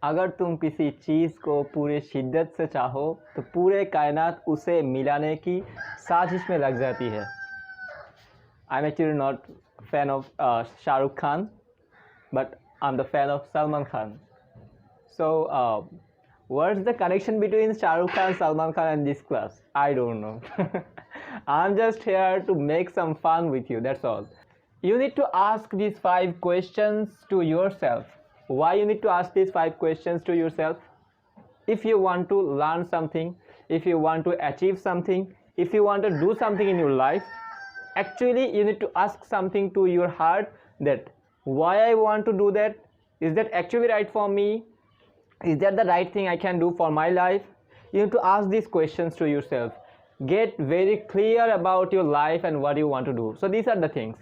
अगर तुम किसी चीज़ को पूरी शिद्दत से चाहो तो पूरे कायनात उसे मिलाने की साजिश में लग जाती है। I'm actually not a fan of Shah Rukh Khan, but I'm the fan of Salman Khan. So, what's the connection between Shah Rukh Khan, Salman Khan, and this class? I don't know. I'm just here to make some fun with you, that's all. You need to ask these 5 questions to yourself. Why you need to ask these 5 questions to yourself? If you want to learn something, if you want to achieve something, if you want to do something in your life, actually you need to ask something to your heart, that why I want to do that, is that actually right for me, is that the right thing I can do for my life? You need to ask these questions to yourself. Get very clear about your life and what you want to do. So these are the things.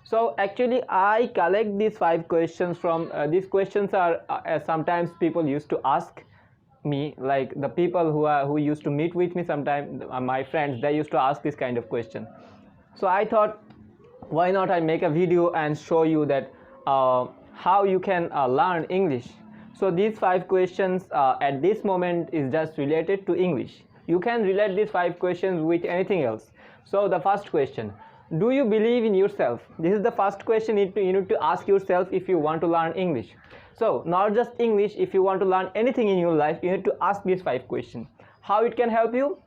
So actually I collect these 5 questions from these questions are sometimes people used to ask me, like the people who used to meet with me sometimes, my friends, they used to ask this kind of question. So I thought, why not I make a video and show you that how you can learn English. So these 5 questions at this moment is just related to English. You can relate these 5 questions with anything else. So the first question, do you believe in yourself? This is the first question you need to ask yourself if you want to learn English. So not just English, if you want to learn anything in your life, you need to ask these 5 questions. How it can help you?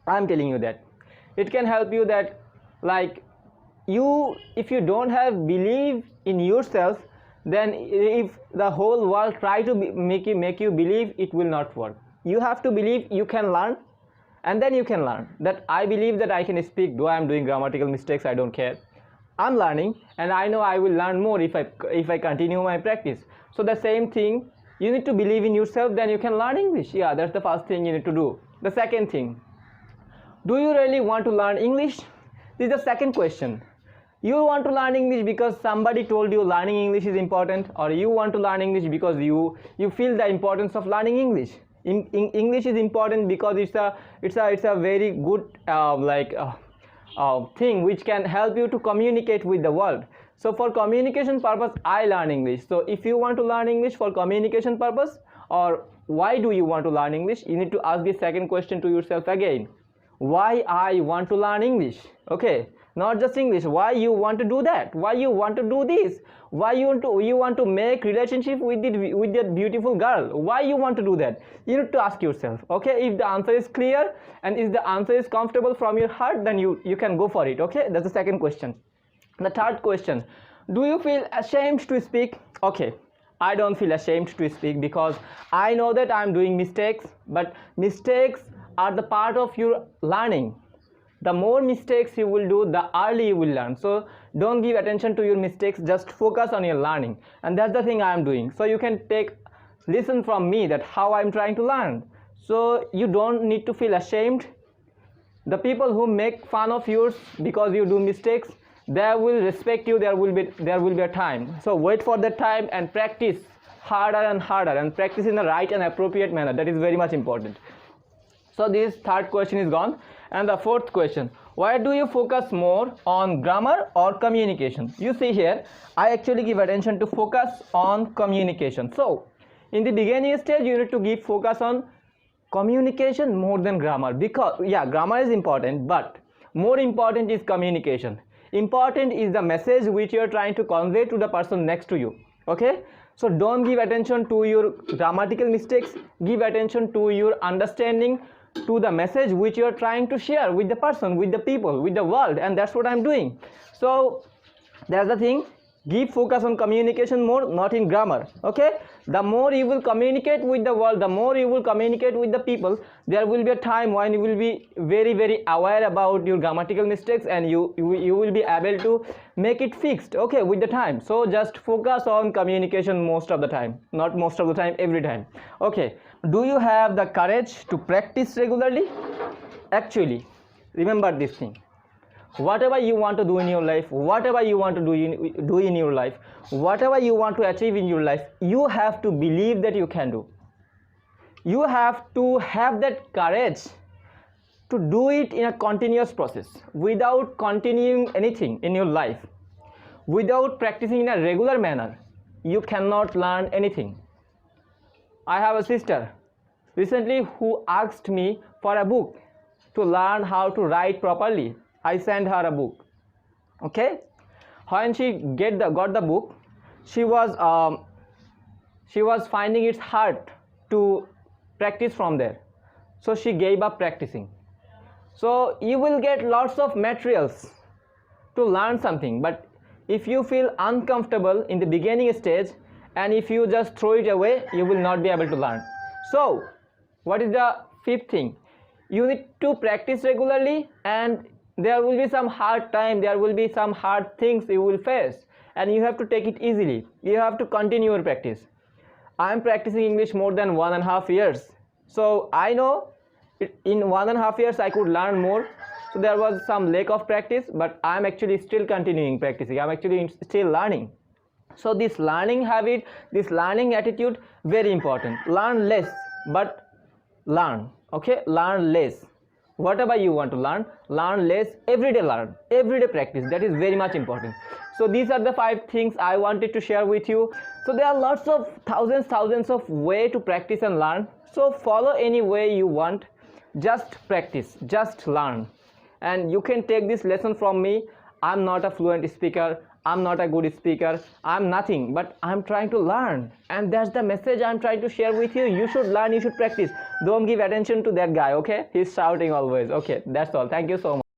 I'm telling you that it can help you that, like, if you don't have belief in yourself, then if the whole world try to make you believe, it will not work. You have to believe you can learn, and then you can learn that I believe that I can speak, though I am doing grammatical mistakes, I don't care. I'm learning, and I know I will learn more if I continue my practice. So the same thing, you need to believe in yourself, then you can learn English. Yeah, that's the first thing you need to do. The second thing, do you really want to learn English? This is the second question. You want to learn English because somebody told you learning English is important, or you want to learn English because you feel the importance of learning English. English is important because it's a very good thing which can help you to communicate with the world. So for communication purpose, I learn English. So if you want to learn English for communication purpose, or why do you want to learn English, you need to ask this second question to yourself again. Why I want to learn English? Okay, not just English, why you want to do that, why you want to do this, why you want to make relationship with that beautiful girl, why you want to do that, you need to ask yourself. Okay, if the answer is clear and if the answer is comfortable from your heart, then you can go for it. Okay, that's the second question. The third question, do you feel ashamed to speak? Okay, I don't feel ashamed to speak because I know that I'm doing mistakes, but mistakes are the part of your learning. The more mistakes you will do, the early you will learn. So don't give attention to your mistakes, just focus on your learning. And that's the thing I am doing. So you can listen from me that how I'm trying to learn. So you don't need to feel ashamed. The people who make fun of yours because you do mistakes, they will respect you. There will be a time. So wait for that time and practice harder and harder, and practice in the right and appropriate manner. That is very much important. So this third question is gone. And the fourth question, why do you focus more on grammar or communication? You see here, I actually give attention to focus on communication. So in the beginning stage, you need to give focus on communication more than grammar, because yeah, grammar is important, but more important is communication. Important is the message which you are trying to convey to the person next to you. Okay, so don't give attention to your grammatical mistakes, give attention to your understanding, to the message which you are trying to share with the person, with the people, with the world. And that's what I'm doing. So that's the thing, give focus on communication more, not in grammar. Okay, the more you will communicate with the world, the more you will communicate with the people, there will be a time when you will be very, very aware about your grammatical mistakes, and you will be able to make it fixed, okay, with the time. So just focus on communication most of the time, not most of the time, every time. Okay, do you have the courage to practice regularly? Actually, remember this thing, whatever you want to do in your life, whatever you want to do in your life, whatever you want to achieve in your life, you have to believe that you can do. You have to have that courage to do it in a continuous process. Without continuing anything in your life, without practicing in a regular manner, you cannot learn anything. I have a sister recently who asked me for a book to learn how to write properly. I sent her a book. Okay, when she got the book, she was finding it hard to practice from there, so she gave up practicing. So you will get lots of materials to learn something, but if you feel uncomfortable in the beginning stage and if you just throw it away, you will not be able to learn. So what is the fifth thing? You need to practice regularly, and there will be some hard time, there will be some hard things you will face, and you have to take it easily. You have to continue your practice. I am practicing English more than 1.5 years, so I know in 1.5 years I could learn more. So there was some lack of practice, but I am actually still continuing practicing. I am actually still learning. So this learning habit, this learning attitude, very important. Learn less but learn. Okay, learn less. Whatever you want to learn less. Every day learn, every day practice. That is very much important. So these are the 5 things I wanted to share with you. So there are lots of thousands of way to practice and learn. So follow any way you want. Just practice, just learn. And you can take this lesson from me. I'm not a fluent speaker, I'm not a good speaker, I'm nothing, but I'm trying to learn, and that's the message I'm trying to share with you. You should learn, you should practice. Don't give attention to that guy, okay? He's shouting always. Okay, that's all. Thank you so much.